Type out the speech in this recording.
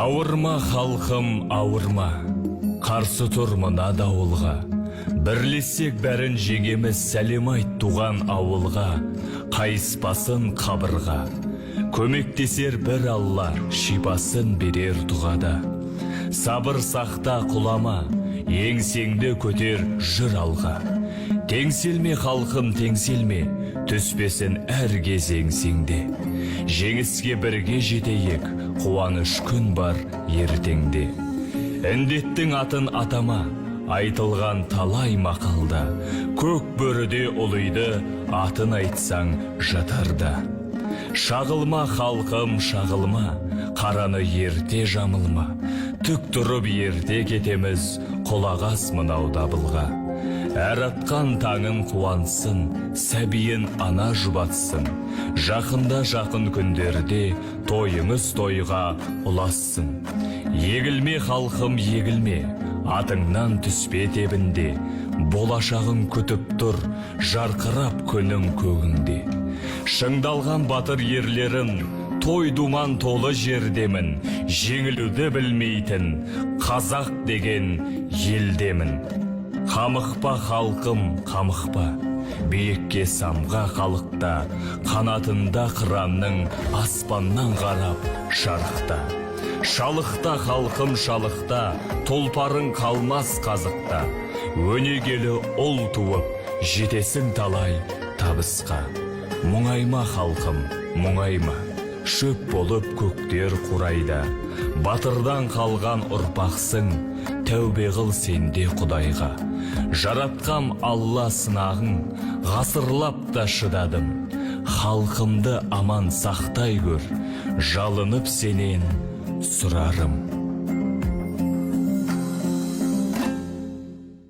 Ауырма халқым, ауырма, қарсы тұр мына дауылға. Бірлесек бәрін жеңеміз, сәлем айт туған ауылға. Қайыспасын қабырға, көмектесер бір Алла, шипасын берер дұғада. Сабыр сақта құлама, еңсеңді көтер жыр алға. Теңселме халқым, теңселме, түспесін әр кез еңсеңде. Жеңіске бірге жетейік, қуаныш күн бар ертеңде. Індеттің атын атама, айтылған талай мақалда. Көк бөріде ұлыйды, атын айтсаң жатарда. Шағылма халқым, шағылма, қараны ерте жамылма. Түк тұрып ерте кетеміз, құлағас мынау дабылға. Әр атқан таңын қуансын, сәбиін ана жұбатсын. Жақында жақын күндерде тойыңыз тойға ұлассын. Егілме халқым, егілме, атыңнан түспе тебінде. Болашағың күтіп тұр, жарқырап күнің көгінде. Шыңдалған батыр ерлерін, той думан толы жердемін. Жеңілуді білмейтін қазақ деген елдемін. Қамықпа халқым, қамықпа, биікке самға қалықта. Қанатында қыранның аспаннан қарап жарықта. Шалықта халқым, шалықта, тұлпарың қалмас қазықта. Өнегелі ұл туып, жетесің талай табысқа. Мұңайма халқым, мұңайма, шөп болып көктер құрайда. Батырдан қалған ұрпақсың, тәубе қыл сенде Құдайға. Жаратқам Алла сынағың, ғасырлап та шыдадым. Халқымды аман сақтай көр, жалынып сенен сұрарым.